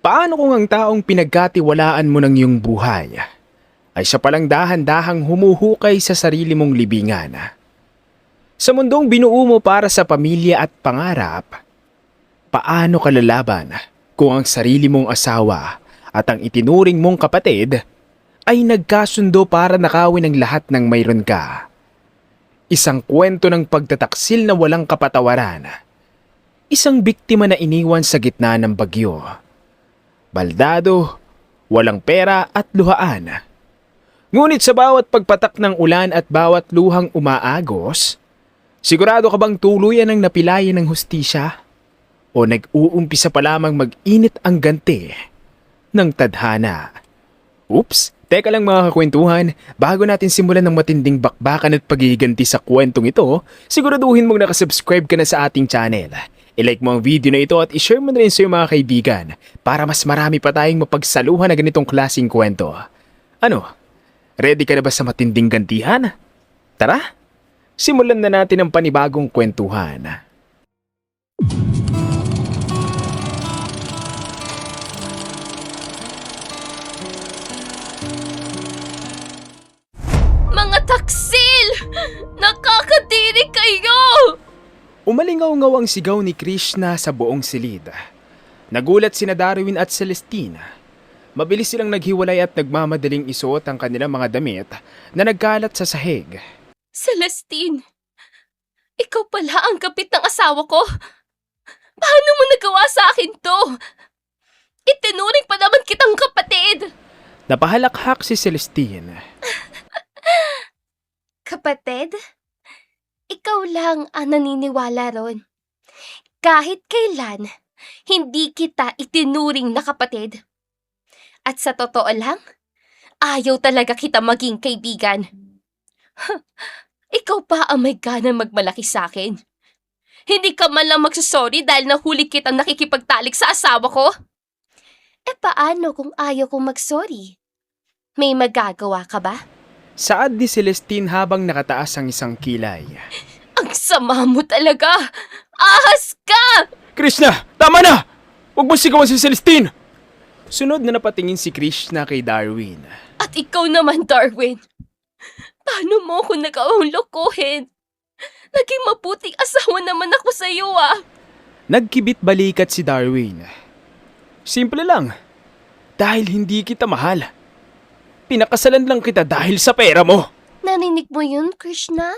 Paano kung ang taong pinagkatiwalaan mo ng iyong buhay ay siya palang dahan-dahang humuhukay sa sarili mong libingan? Sa mundong binuo mo para sa pamilya at pangarap, paano ka lalaban kung ang sarili mong asawa at ang itinuring mong kapatid ay nagkasundo para nakawin ang lahat ng mayroon ka? Isang kwento ng pagtataksil na walang kapatawaran. Isang biktima na iniwan sa gitna ng bagyo. Baldado, walang pera at luhaan. Ngunit sa bawat pagpatak ng ulan at bawat luhang umaagos, sigurado ka bang tuluyan ang napilayan ng hustisya? O nag-uumpisa pa lamang mag-init ang ganti ng tadhana? Oops! Teka lang mga kakwentuhan, bago natin simulan ng matinding bakbakan at paghihiganti sa kwentong ito, siguraduhin mong nakasubscribe ka na sa ating channel. I-like mo ang video na ito at i-share mo na rin sa iyong mga kaibigan para mas marami pa tayong mapagsaluhan na ganitong klaseng kwento. Ano? Ready ka na ba sa matinding gantihan? Tara, simulan na natin ang panibagong kwentuhan. Mga taksil! Nakakadiri kayo! Umalingaw-ngaw ang sigaw ni Krishna sa buong silid. Nagulat sina Darwin at Celestine. Mabilis silang naghiwalay at nagmamadaling isuot ang kanilang mga damit na nagkalat sa sahig. Celestine, ikaw pala ang kapit ng asawa ko. Paano mo nagawa sa akin to? Itinuring pa naman kitang kapatid. Napahalakhak si Celestine. Kapatid? Ikaw lang ang naniniwala ron. Kahit kailan, hindi kita itinuring na kapatid. At sa totoo lang, ayaw talaga kita maging kaibigan. Ikaw pa ang may ganang magmalaki sa akin. Hindi ka man lang magsasorry dahil nahuli kitang nakikipagtalik sa asawa ko. Paano kung ayaw kong magsorry? May magagawa ka ba? Saad ni Celestine habang nakataas ang isang kilay. Ang sama mo talaga! Ahas ka! Krishna! Tama na! Huwag mo sigawan si Celestine! Sunod na napatingin si Krishna kay Darwin. At ikaw naman, Darwin. Paano mo ako nagawang lokohin? Naging mabuting asawa naman ako sa iyo, ah. Nagkibit balikat si Darwin. Simple lang. Dahil hindi kita mahal. Pinakasalan lang kita dahil sa pera mo. Narinig mo yun, Krishna?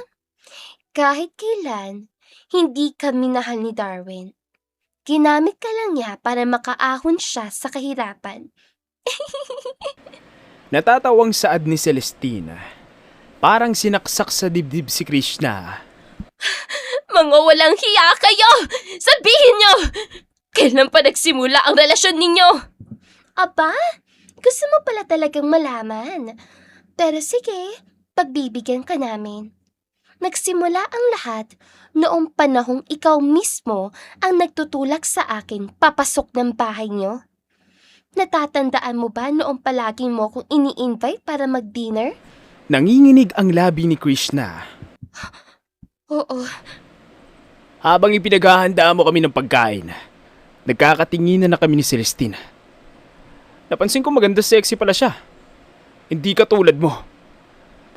Kahit kailan, hindi ka minahal ni Darwin. Ginamit ka lang niya para makaahon siya sa kahirapan. Natatawang saad ni Celestine. Parang sinaksak sa dibdib si Krishna. Mga walang hiya kayo! Sabihin niyo! Kailan pa nagsimula ang relasyon ninyo? Aba, gusto mo pala talagang malaman. Pero sige, pagbibigyan ka namin. Nagsimula ang lahat noong panahong ikaw mismo ang nagtutulak sa akin papasok ng bahay niyo. Natatandaan mo ba noong palagi mo kong ini-invite para mag-dinner? Nanginginig ang labi ni Krishna. Oo. Habang ipinaghahanda mo kami ng pagkain, nagkakatinginan na kami ni Celestine. Napansin ko maganda sexy pala siya. Hindi ka tulad mo.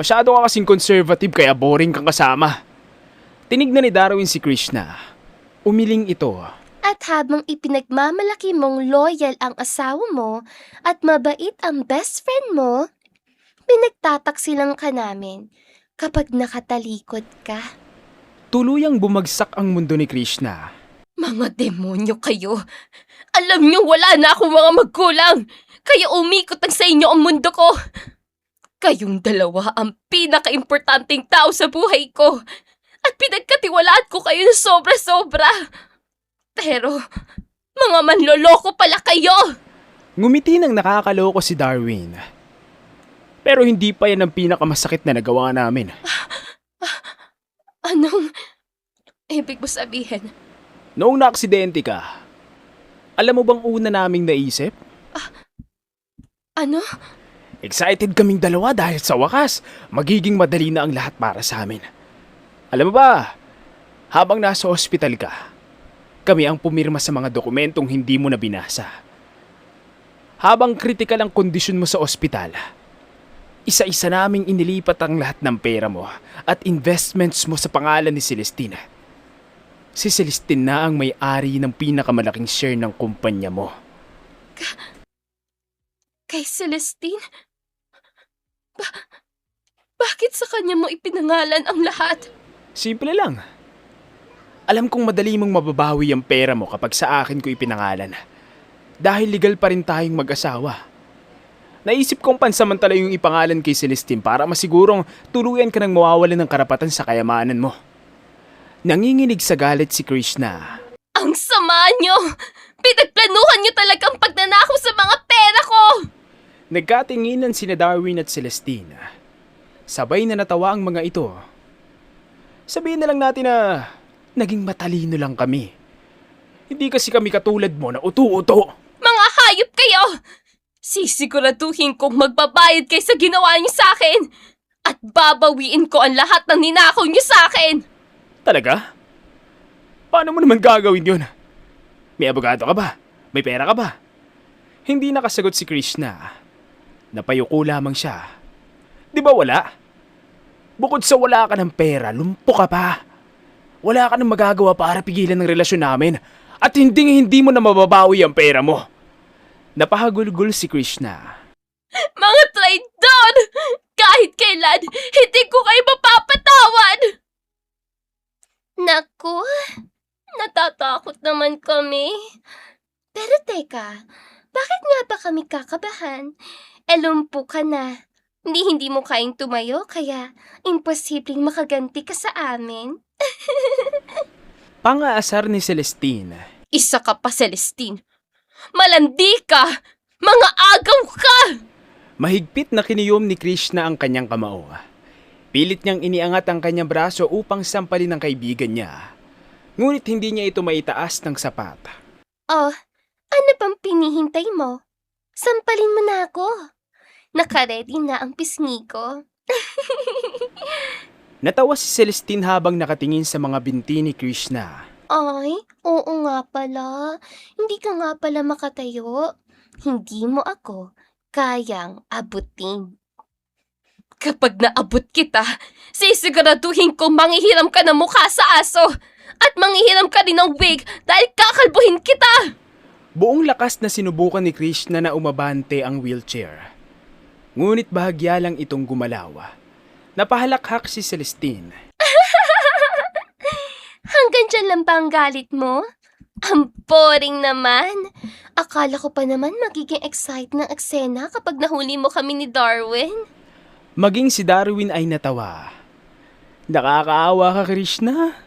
Masyado ka kasing conservative kaya boring kang kasama. Tinignan ni Darwin si Krishna. Umiling ito. At habang ipinagmamalaki mong loyal ang asawa mo at mabait ang best friend mo, pinagtataksilang ka namin kapag nakatalikod ka. Tuluyang bumagsak ang mundo ni Krishna. Mga demonyo kayo! Alam niyo wala na akong mga magulang! Kaya umikot ang sa inyo ang mundo ko! Kayong dalawa ang pinaka-importanting tao sa buhay ko! At pinagkatiwalaan ko kayo ng sobra-sobra! Pero, mga manloloko pala kayo! Ngumiti ng nakakaloko si Darwin. Pero hindi pa yan ang pinakamasakit na nagawa namin. Anong ibig mo sabihin? Noong naaksidente ka, alam mo bang una naming naisip? Ano? Excited kaming dalawa dahil sa wakas, magiging madali na ang lahat para sa amin. Alam mo ba, habang nasa ospital ka, kami ang pumirma sa mga dokumentong hindi mo na binasa. Habang kritikal ang kondisyon mo sa ospital, isa-isa naming inilipat ang lahat ng pera mo at investments mo sa pangalan ni Celestine. Si Celestine na ang may-ari ng pinakamalaking share ng kumpanya mo. Kay Celestine? Bakit sa kanya mo ipinangalan ang lahat? Simple lang. Alam kong madali mong mababawi ang pera mo kapag sa akin ko ipinangalan. Dahil legal pa rin tayong mag-asawa. Naisip kong pansamantala yung ipangalan kay Celestine para masigurong tuluyan ka nang mawawalan ng karapatan sa kayamanan mo. Nanginginig sa galit si Krishna. Ang sama nyo! Pinagplanuhan nyo talagang pagnanakaw sa mga pera ko! Nagkatinginan sina Darwin at Celestine. Sabay na natawa ang mga ito. Sabihin na lang natin na naging matalino lang kami. Hindi kasi kami katulad mo na utu-uto. Mga hayop kayo! Sisiguraduhin kong magbabayad kayo sa ginawa niyo sa akin! At babawiin ko ang lahat ng ninakaw niyo sa akin! Talaga? Paano mo naman gagawin yun? May abogado ka ba? May pera ka ba? Hindi nakasagot si Krishna. Napayuko lamang siya. Di ba wala? Bukod sa wala ka ng pera, lumpo ka pa. Wala ka nang magagawa para pigilan ang relasyon namin. At hindi mo na mababawi ang pera mo. Napahagulgol si Krishna. Mga traidor! Kahit kailan, hindi ko kayo mapapatawad! Naku, natatakot naman kami. Pero teka, bakit nga ba kami kakabahan? Lumpo ka na. Hindi mo kayang tumayo, kaya imposibleng makaganti ka sa amin. Pangaasar ni Celestine. Isa ka pa, Celestine. Malandi ka! Mga agaw ka! Mahigpit na kiniyom ni Krishna ang kanyang kamao. Pilit niyang iniangat ang kanyang braso upang sampalin ang kaibigan niya. Ngunit hindi niya ito maitaas ng sapat. Oh, ano pang pinihintay mo? Sampalin mo na ako. Nakaredy na ang pisngi ko. Natawa si Celestine habang nakatingin sa mga binti ni Krishna. Ay, oo nga pala. Hindi ka nga pala makatayo. Hindi mo ako kayang abutin. Kapag naabot kita, sisiguraduhin kong manghihiram ka ng mukha sa aso at manghihiram ka din ng wig dahil kakalbuhin kita! Buong lakas na sinubukan ni Krishna na umabante ang wheelchair. Ngunit bahagya lang itong gumalaw. Napahalakhak si Celestine. Hanggang dyan lang ba ang galit mo? Ang boring naman. Akala ko pa naman magiging excite ng eksena kapag nahuli mo kami ni Darwin. Maging si Darwin ay natawa. Nakakaawa ka, Krishna.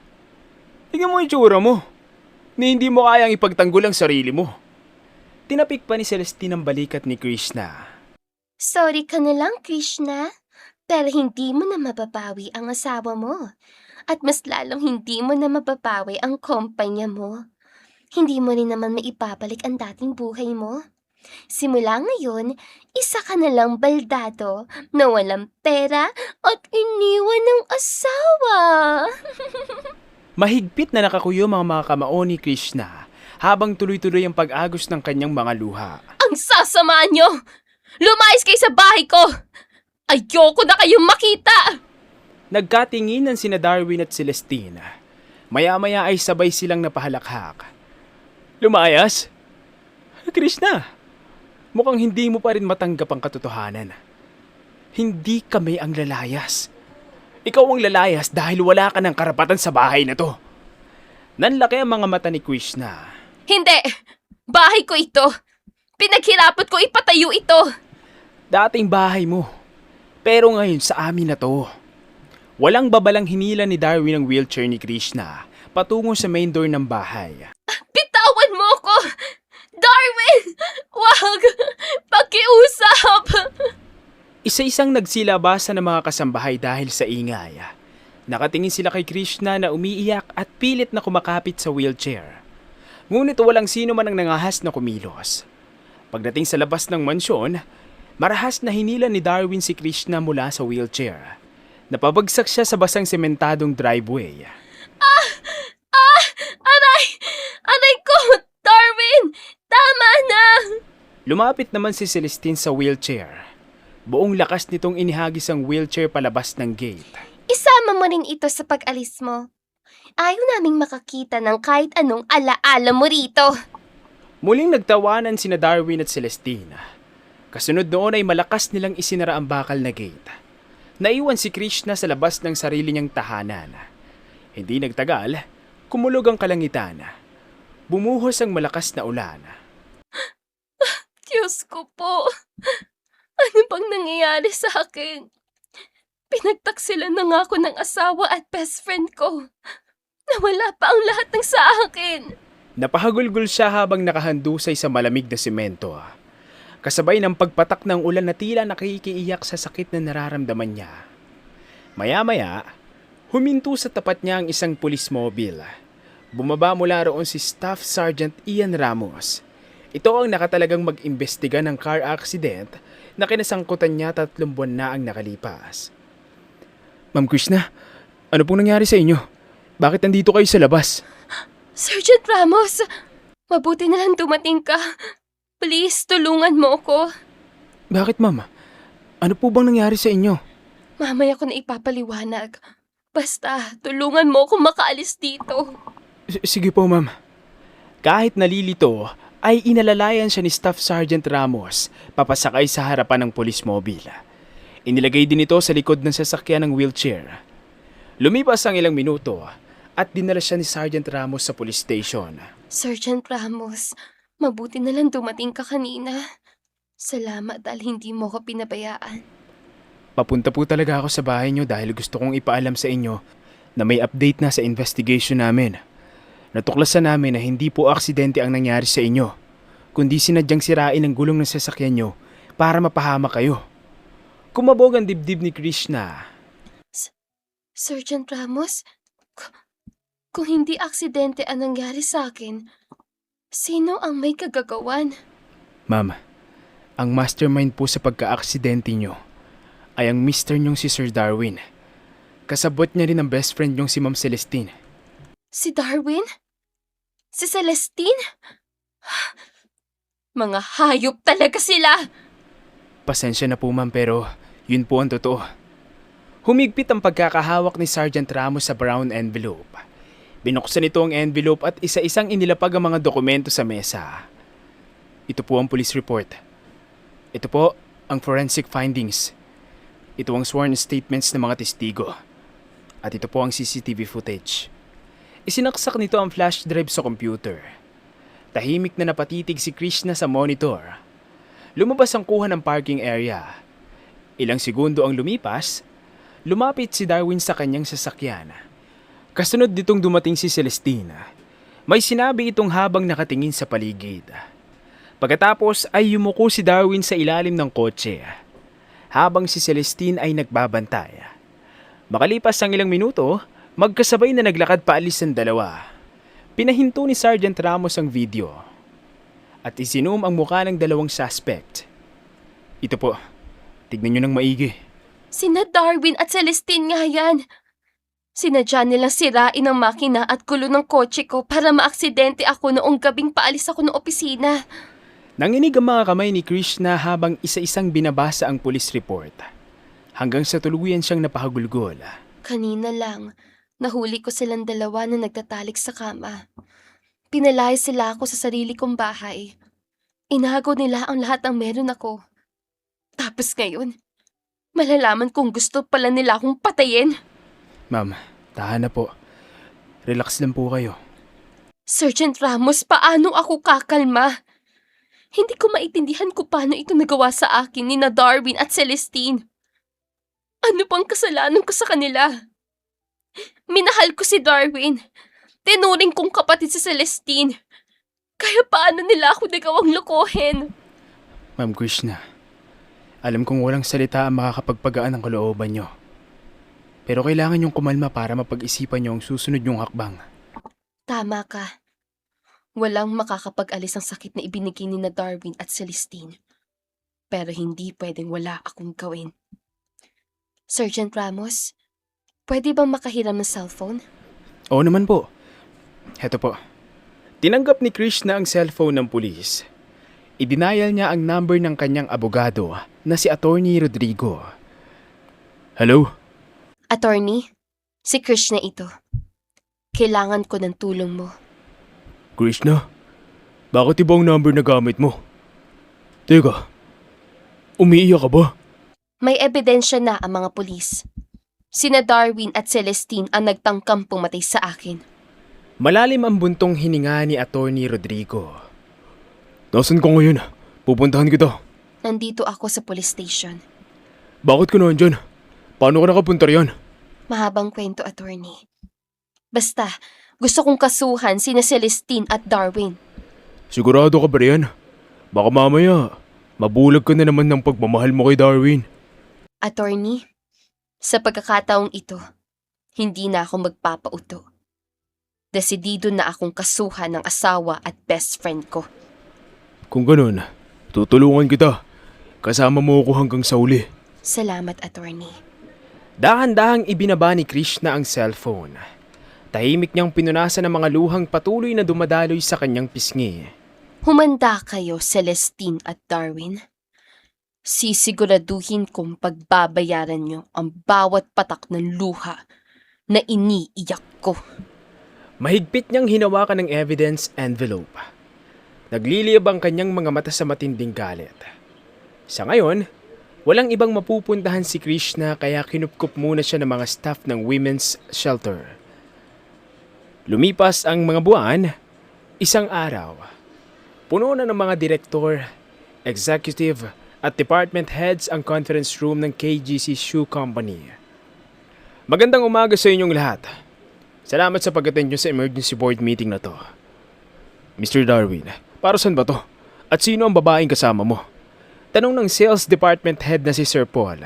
Tingnan mo yung tsura mo. Ni hindi mo kayang ipagtanggol ang sarili mo. Tinapik pa ni Celestine ang balikat ni Krishna. Sorry ka na lang, Krishna. Pero hindi mo na mababawi ang asawa mo. At mas lalong hindi mo na mababawi ang kumpanya mo. Hindi mo rin naman maipabalik ang dating buhay mo. Simula ngayon, isa ka na lang baldado na walang pera at iniwan ng asawa. Mahigpit na nakakuyom ang mga kamao ni Krishna habang tuloy-tuloy ang pag-agos ng kanyang mga luha. Ang sasama nyo! Lumayas kayo sa bahay ko! Ayoko na kayong makita! Nagkatinginan sina Darwin at Celestine. Maya-maya ay sabay silang napahalakhak. Lumayas? Krishna, mukhang hindi mo pa rin matanggap ang katotohanan. Hindi kami ang lalayas. Ikaw ang lalayas dahil wala ka ng karapatan sa bahay na to. Nanlaki ang mga mata ni Krishna. Hindi! Bahay ko ito! Pinaghirapan ko ipatayo ito! Dating bahay mo. Pero ngayon sa amin na to. Walang babalang hinila ni Darwin ang wheelchair ni Krishna patungo sa main door ng bahay. Bitawan mo ako! Darwin! Wag! Pakiusap! Isa-isang nagsilabasan ng mga kasambahay dahil sa ingay. Nakatingin sila kay Krishna na umiiyak at pilit na kumakapit sa wheelchair. Ngunit walang sino man ang nangahas na kumilos. Pagdating sa labas ng mansyon, marahas na hinila ni Darwin si Krishna mula sa wheelchair. Napabagsak siya sa basang sementadong driveway. Aray! Aray ko! Darwin! Tama na! Lumapit naman si Celestine sa wheelchair. Buong lakas nitong inihagis ang wheelchair palabas ng gate. Isama mo rin ito sa pag-alis mo. Ayaw naming makakita ng kahit anong alaala mo rito. Muling nagtawanan sina Darwin at Celestine. Kasunod noon ay malakas nilang isinara ang bakal na gate. Naiwan si Krishna sa labas ng sarili niyang tahanan. Hindi nagtagal, kumulog ang kalangitan. Bumuhos ang malakas na ulan. Diyos ko po. Ano bang nangyayari sa akin? Pinagtaksilan na nga ako ng asawa at best friend ko. Nawala pa ang lahat ng sa akin. Napahagulgol siya habang nakahandusay sa malamig na semento. Kasabay ng pagpatak ng ulan na tila nakikiiyak sa sakit na nararamdaman niya. Maya-maya, huminto sa tapat niya ang isang police mobile. Bumaba mula roon si Staff Sergeant Ian Ramos. Ito ang nakatalagang mag-imbestiga ng car accident na kinasangkutan niya 3 buwan na ang nakalipas. Ma'am Krishna, ano pong nangyari sa inyo? Bakit nandito kayo sa labas? Sergeant Ramos, mabuti na lang dumating ka. Please, tulungan mo ako. Bakit ma'am? Ano po bang nangyari sa inyo? Mamaya ko na ipapaliwanag. Basta, tulungan mo akong makaalis dito. Sige po ma'am. Kahit nalilito, ay inalalayan siya ni Staff Sergeant Ramos papasakay sa harapan ng police mobile. Inilagay din ito sa likod ng sasakyan ng wheelchair. Lumipas ang ilang minuto at dinala siya ni Sergeant Ramos sa police station. Sergeant Ramos, mabuti na lang dumating ka kanina. Salamat dahil hindi mo ko pinabayaan. Papunta po talaga ako sa bahay niyo dahil gusto kong ipaalam sa inyo na may update na sa investigation namin. Natuklasan namin na hindi po aksidente ang nangyari sa inyo, kundi sinadyang sirain ang gulong ng sasakyan niyo para mapahamak kayo. Kumabog ang dibdib ni Krishna. Sergeant Ramos, kung hindi aksidente ang nangyari sa akin, sino ang may kagagawan? Ma'am, ang mastermind po sa pagka-aksidente niyo ay ang mister niyong si Sir Darwin. Kasabot niya rin ang best friend niyong si Ma'am Celestine. Si Darwin? Si Celestine? Mga hayop talaga sila! Pasensya na po ma'am pero yun po ang totoo. Humigpit ang pagkakahawak ni Sergeant Ramos sa brown envelope. Binuksan ito ang envelope at isa-isang inilapag ang mga dokumento sa mesa. Ito po ang police report. Ito po ang forensic findings. Ito ang sworn statements ng mga testigo. At ito po ang CCTV footage. Isinaksak nito ang flash drive sa computer. Tahimik na napatitig si Krishna sa monitor. Lumabas ang kuha ng parking area. Ilang segundo ang lumipas, lumapit si Darwin sa kanyang sasakyan. Kasunod ditong dumating si Celestine. May sinabi itong habang nakatingin sa paligid. Pagkatapos ay yumuko si Darwin sa ilalim ng kotse, habang si Celestine ay nagbabantay. Makalipas ang ilang minuto, magkasabay na naglakad paalis ang dalawa. Pinahinto ni Sergeant Ramos ang video at isinom ang mukha ng dalawang suspect. Ito po, tignan nyo ng maigi. Sina Darwin at Celestine nga yan. Sinadya nilang sirain ang makina at gulo ng kotse ko para maaksidente ako noong gabing paalis ako ng opisina. Nanginig ang mga kamay ni Krishna habang isa-isang binabasa ang police report. Hanggang sa tuluyan siyang napahagulgol. Kanina lang, nahuli ko silang dalawa na nagtatalik sa kama. Pinalaya sila ako sa sarili kong bahay. Inago nila ang lahat ng meron ako. Tapos ngayon, malalaman kung gusto pala nila akong patayin. Ma'am, tahan na po. Relax lang po kayo. Sergeant Ramos, paano ako kakalma? Hindi ko maintindihan kung paano ito nagawa sa akin ni na Darwin at Celestine. Ano pang kasalanan ko sa kanila? Minahal ko si Darwin. Tinuring kong kapatid si Celestine. Kaya paano nila ako nagawang lokohin? Ma'am Krishna, alam kong walang salita ang makakapagpagaan ng kalooban nyo. Pero kailangan nyong kumalma para mapag-isipan nyo ang susunod nyong hakbang. Tama ka. Walang makakapag-alis ang sakit na ibinigay ni na Darwin at Celestine. Pero hindi pwedeng wala akong gawin. Sergeant Ramos, pwede bang makahiram ng cellphone? Oo naman po. Heto po. Tinanggap ni Krishna ang cellphone ng pulis. Idinayal niya ang number ng kanyang abogado na si Attorney Rodrigo. Hello? Attorney, si Krishna ito. Kailangan ko ng tulong mo. Krishna? Bakit ibang number na gamit mo? Teka, umiiyak ka ba? May ebidensya na ang mga pulis. Sina Darwin at Celestine ang nagtangkang pumatay sa akin. Malalim ang buntong hininga ni Attorney Rodrigo. Nasaan ka ngayon? Pupuntahan kita. Nandito ako sa police station. Bakit ka nandyan? Paano ka nakapunta riyan? Mahabang kwento, attorney. Basta, gusto kong kasuhan sina Celestine at Darwin. Sigurado ka ba riyan? Baka mamaya, mabulag ka na naman ng pagmamahal mo kay Darwin. Attorney, sa pagkakataong ito, hindi na ako magpapauto. Desidido na akong kasuhan ng asawa at best friend ko. Kung ganun, tutulungan kita. Kasama mo ako hanggang sa uli. Salamat, attorney. Dahan-dahang ibinaba ni Krishna ang cellphone. Tahimik niyang pinunasan ng mga luhang patuloy na dumadaloy sa kanyang pisngi. Humanda kayo, Celestine at Darwin. Sisiguraduhin kong pagbabayaran niyo ang bawat patak ng luha na iniiyak ko. Mahigpit niyang hinawakan ng evidence envelope. Nagliliyab ang kanyang mga mata sa matinding galit. Sa ngayon, walang ibang mapupuntahan si Krishna kaya kinupkup muna siya ng mga staff ng women's shelter. Lumipas ang mga buwan, isang araw. Puno na ng mga direktor, executive at department heads ang conference room ng KGC Shoe Company. Magandang umaga sa inyong lahat. Salamat sa pag-attend nyo sa emergency board meeting na to. Mr. Darwin, para saan ba to? At sino ang babaeng kasama mo? Tanong ng sales department head na si Sir Paul.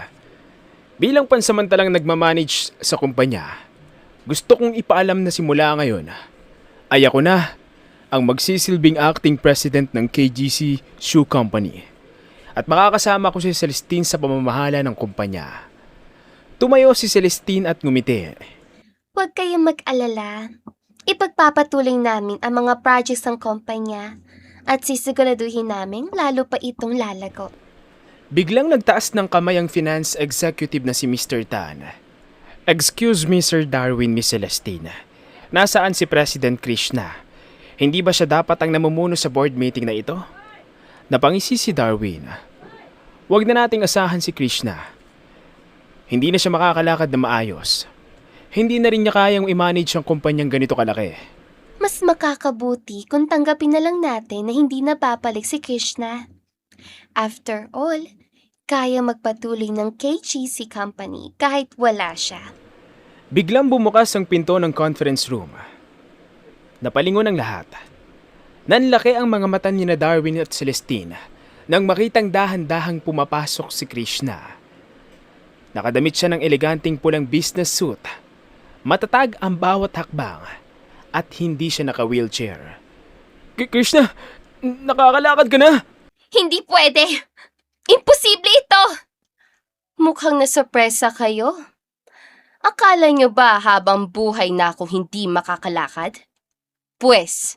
Bilang pansamantalang nagmamanage sa kumpanya, gusto kong ipaalam na simula ngayon ay ako na ang magsisilbing acting president ng KGC Shoe Company. At makakasama ko si Celestine sa pamamahala ng kumpanya. Tumayo si Celestine at ngumiti. Huwag kayong mag-alala. Ipagpapatuloy namin ang mga projects ng kumpanya at sisiguraduhin namin lalo pa itong lalago. Biglang nagtaas ng kamay ang finance executive na si Mr. Tan. Excuse me, Sir Darwin, Miss Celestine. Nasaan si President Krishna? Hindi ba siya dapat ang namumuno sa board meeting na ito? Napangisi si Darwin. Huwag na nating asahan si Krishna. Hindi na siya makakalakad na maayos. Hindi na rin niya kayang i-manage ang kumpanyang ganito kalaki. Mas makakabuti kung tanggapin na lang natin na hindi na babalik si Krishna. After all, kaya magpatuloy ng KGC Company kahit wala siya. Biglang bumukas ang pinto ng conference room. Napalingon ang lahat. Nanlaki ang mga mata ni na Darwin at Celestine nang makitang dahan-dahang pumapasok si Krishna. Nakadamit siya ng eleganting pulang business suit. Matatag ang bawat hakbang at hindi siya naka-wheelchair. Krishna, nakakalakad ka na! Hindi pwede! Imposible ito! Mukhang nasurpresa kayo. Akala nyo ba habang buhay na akong hindi makakalakad? Pwes,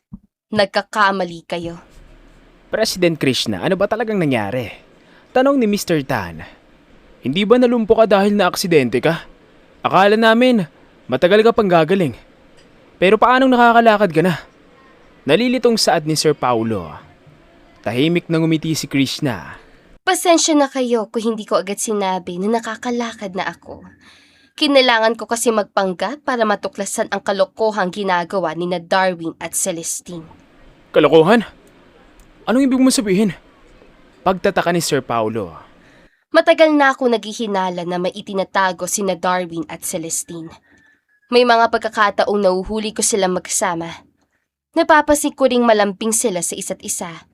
nagkakamali kayo. President Krishna, ano ba talagang nangyari? Tanong ni Mr. Tan. Hindi ba nalumpo ka dahil na aksidente ka? Akala namin, matagal ka pang gagaling. Pero paanong nakakalakad ka na? Nalilitong saad ni Sir Paulo. Tahimik na ngumiti si Krishna. Pasensya na kayo kung hindi ko agad sinabi na nakakalakad na ako. Kinailangan ko kasi magpanggap para matuklasan ang kalokohang ginagawa ni na Darwin at Celestine. Kalokohan? Anong ibig mo sabihin? Pagtataka ni Sir Paulo. Matagal na ako naghihinala na may itinatago si na Darwin at Celestine. May mga pagkakataong nahuhuli ko sila magkasama. Napapansin ko ring malambing sila sa isa't isa.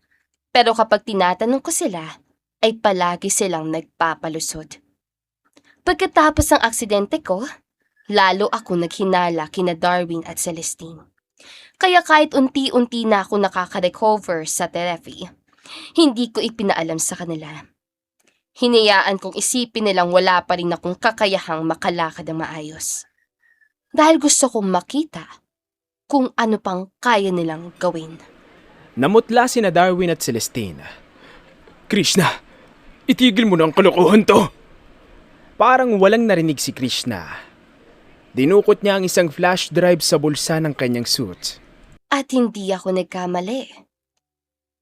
Pero kapag tinatanong ko sila, ay palagi silang nagpapalusot. Pagkatapos ng aksidente ko, lalo ako naghinala kina Darwin at Celestine. Kaya kahit unti-unti na ako nakaka-recover sa therapy, hindi ko ipinaalam sa kanila. Hinayaan kong isipin nilang wala pa rin akong kakayahang makalakad ng maayos. Dahil gusto kong makita kung ano pang kaya nilang gawin. Namutla sina Darwin at Celestine. Krishna, itigil mo na ang kalokohan to. Parang walang narinig si Krishna. Dinukot niya ang isang flash drive sa bulsa ng kanyang suit. At hindi ako nagkamali.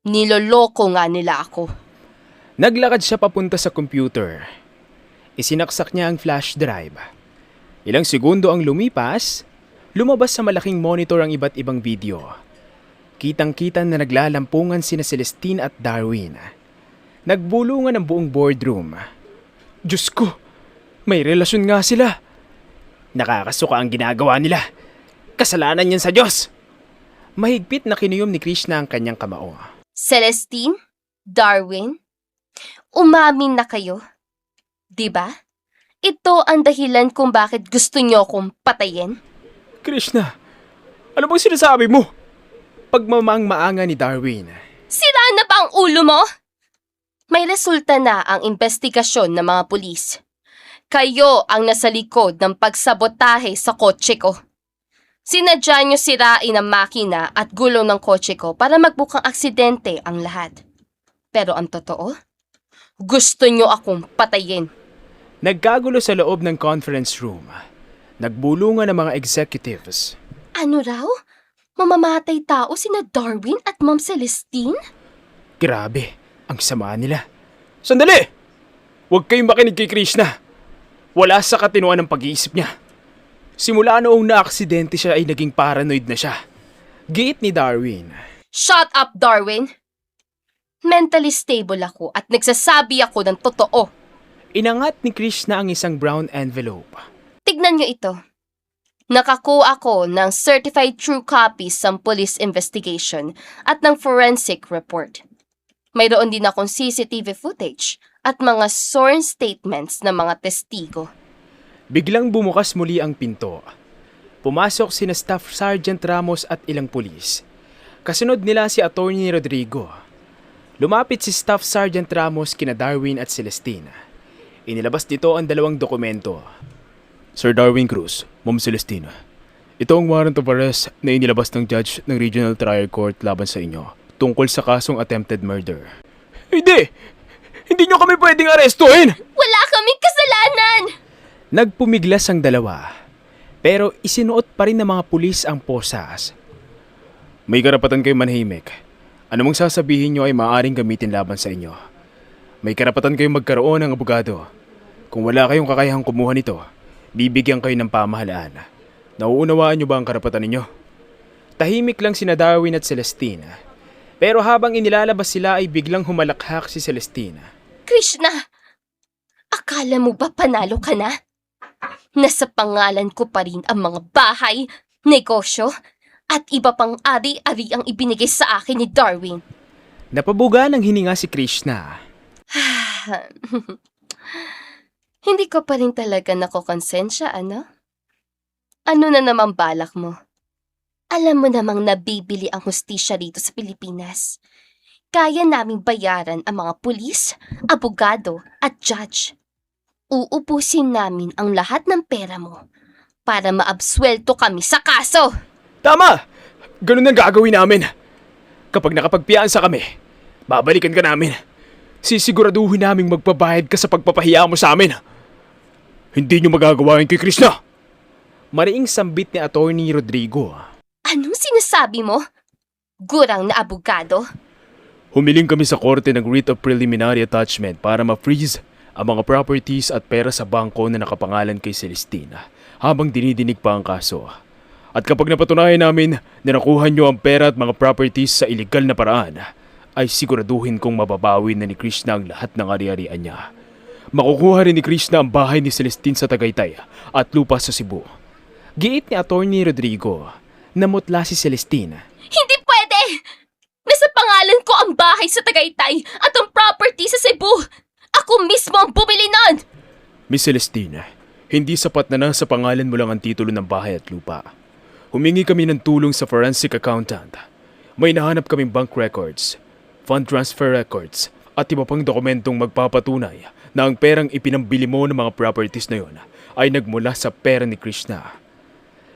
Niloloko nga nila ako. Naglakad siya papunta sa computer. Isinaksak niya ang flash drive. Ilang segundo ang lumipas, lumabas sa malaking monitor ang iba't ibang video. Kitang-kita na naglalampungan sina Celestine at Darwin. Nagbulungan ang buong boardroom. Diyos ko, may relasyon nga sila. Nakakasuka ang ginagawa nila. Kasalanan yan sa Diyos. Mahigpit na kinuyom ni Krishna ang kanyang kamao. Celestine? Darwin? Umamin na kayo. Diba? Ito ang dahilan kung bakit gusto niyo akong patayin. Krishna, ano bang sinasabi mo? Pagmamang-maanga ni Darwin. Sira na ba ang ulo mo? May resulta na ang investigasyon ng mga pulis. Kayo ang nasa likod ng pagsabotahe sa kotse ko. Sinadya niyo sirain ang makina at gulong ng kotse ko para magbukang aksidente ang lahat. Pero ang totoo, gusto niyo akong patayin. Nagkagulo sa loob ng conference room. Nagbulungan ang mga executives. Ano raw? Mamamatay tao sina Darwin at Ma'am Celestine? Grabe, ang sama nila. Sandali! Huwag kayong makinig kay Krishna. Wala sa katinuan ng pag-iisip niya. Simula noong naaksidente siya ay naging paranoid na siya. Giit ni Darwin. Shut up, Darwin! Mentally stable ako at nagsasabi ako ng totoo. Inangat ni Krishna ang isang brown envelope. Tignan niyo ito. Nakakuha ako ng certified true copies ng police investigation at ng forensic report. Mayroon din akong CCTV footage at mga sworn statements ng mga testigo. Biglang bumukas muli ang pinto. Pumasok sina Staff Sergeant Ramos at ilang pulis. Kasunod nila si Attorney Rodrigo. Lumapit si Staff Sergeant Ramos kina Darwin at Celestine. Inilabas nito ang dalawang dokumento. Sir Darwin Cruz, Ma'am Celestine. Ito ang warrant of arrest na inilabas ng judge ng Regional Trial Court laban sa inyo tungkol sa kasong attempted murder. Hindi! Hindi nyo kami pwedeng arestuhin! Wala kaming kasalanan! Nagpumiglas ang dalawa, pero isinuot pa rin ng mga pulis ang posas. May karapatan kayo manahimik. Ano mong sasabihin nyo ay maaaring gamitin laban sa inyo. May karapatan kayong magkaroon ng abogado. Kung wala kayong kakayahang kumuha nito, bibigyan kayo ng pamahalaan. Nauunawaan nyo ba ang karapatan ninyo? Tahimik lang sina Darwin at Celestine. Pero habang inilalabas sila ay biglang humalakhak si Celestine. Krishna, akala mo ba panalo ka na? Nasa pangalan ko pa rin ang mga bahay, negosyo, at iba pang ari-ari ang ibinigay sa akin ni Darwin. Napabuga ng hininga si Krishna. Hindi ko pa rin talaga nakokonsensya, ano? Ano na naman balak mo? Alam mo namang nabibili ang hustisya dito sa Pilipinas. Kaya naming bayaran ang mga pulis, abogado at judge. Uubusin namin ang lahat ng pera mo para maabswelto kami sa kaso. Tama! Ganun ang gagawin namin. Kapag nakapagpiansa kami, babalikan ka namin. Sisiguraduhin naming magbabayad ka sa pagpapahiya mo sa amin. Hindi nyo magagawa yun kay Krishna. Mariing sambit ni Attorney Rodrigo. Anong sinasabi mo? Gurang na abogado? Humiling kami sa korte ng writ of preliminary attachment para ma-freeze ang mga properties at pera sa bangko na nakapangalan kay Celestina habang dinidinig pa ang kaso. At kapag napatunayan namin na nakuha nyo ang pera at mga properties sa illegal na paraan, ay siguraduhin kong mababawi na ni Krishna ang lahat ng ari-arian niya. Makukuha rin ni Krishna ang bahay ni Celestine sa Tagaytay at lupa sa Cebu. Giit ni Attorney Rodrigo, namutla si Celestine. Hindi pwede! Nasa pangalan ko ang bahay sa Tagaytay at ang property sa Cebu. Ako mismo ang bumili nun! Miss Celestine, hindi sapat na nasa pangalan mo lang ang titulo ng bahay at lupa. Humingi kami ng tulong sa forensic accountant. May nahanap kaming bank records, fund transfer records, at iba pang dokumentong magpapatunay na ang perang ipinambili mo ng mga properties na yon ay nagmula sa pera ni Krishna.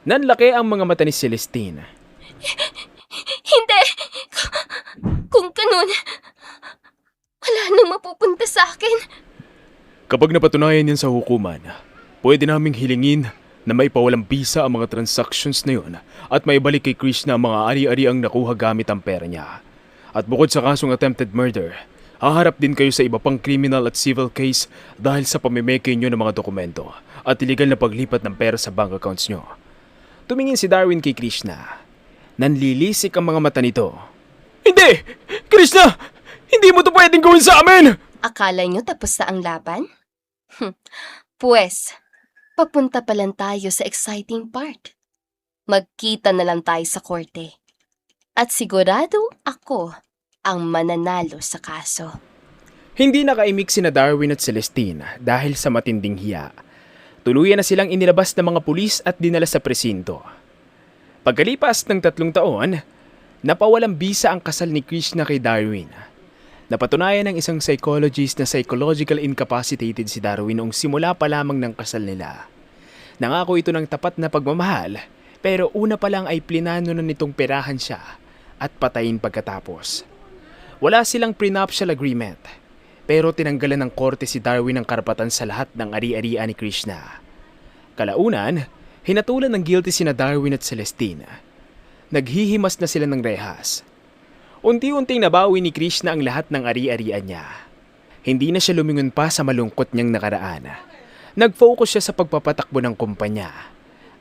Nanlaki ang mga mata ni Celestine. Hindi! Kung ganun, wala nang nang mapupunta sa akin. Kapag napatunayan yan sa hukuman, pwede naming hilingin na maipawalang bisa ang mga transactions na yun at maibalik kay Krishna ang mga ari-ari ang nakuha gamit ang pera niya. At bukod sa kasong attempted murder, haharap din kayo sa iba pang criminal at civil case dahil sa pamimeke nyo ng mga dokumento at illegal na paglipat ng pera sa bank accounts nyo. Tumingin si Darwin kay Krishna. Nanlilisik ang mga mata nito. Hindi! Krishna! Hindi mo to pwedeng gawin sa amin! Akala nyo tapos na ang laban? Pues, papunta pa lang tayo sa exciting part. Magkita na lang tayo sa korte. At sigurado ako ang mananalo sa kaso. Hindi nakaimik sina Darwin at Celestine dahil sa matinding hiya. Tuluyan na silang inilabas ng mga pulis at dinala sa presinto. Pagkalipas ng 3 taon, napawalang bisa ang kasal ni Krishna kay Darwin. Napatunayan ng isang psychologist na psychological incapacitated si Darwin noong simula pa lamang ng kasal nila. Nangako ito ng tapat na pagmamahal, pero una pa lang ay plinano na nitong perahan siya at patayin pagkatapos. Wala silang prenuptial agreement, pero tinanggalan ng korte si Darwin ng karapatan sa lahat ng ari-arian ni Krishna. Kalaunan, hinatulan ng guilty sina Darwin at Celestine. Naghihimas na sila ng rehas. Unti-unting nabawi ni Krishna ang lahat ng ari-arian niya. Hindi na siya lumingon pa sa malungkot niyang nakaraan. Nag-focus siya sa pagpapatakbo ng kumpanya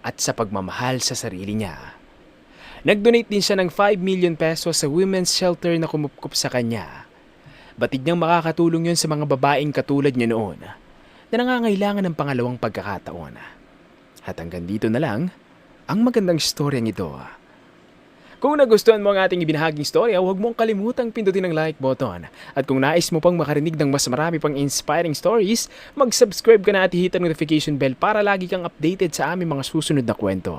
at sa pagmamahal sa sarili niya. Nag-donate din siya ng 5 million pesos sa women's shelter na kumupkup sa kanya. Batid niyang makakatulong yun sa mga babaeng katulad niya noon na nangangailangan ng pangalawang pagkakataon. At hanggang dito na lang ang magandang storyang ito. Kung nagustuhan mo ang ating ibinahaging storya, huwag mong kalimutang pindutin ang like button. At kung nais mo pang makarinig ng mas marami pang inspiring stories, mag-subscribe ka na at hit ang notification bell para lagi kang updated sa aming mga susunod na kwento.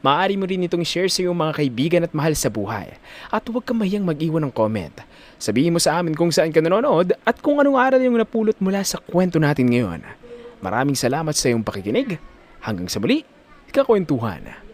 Maaari mo rin itong share sa iyong mga kaibigan at mahal sa buhay. At huwag kang mahiyang mag-iwan ng comment. Sabihin mo sa amin kung saan ka nanonood at kung anong aral yung napulot mula sa kwento natin ngayon. Maraming salamat sa iyong pakikinig. Hanggang sa muli, kakwentuhan.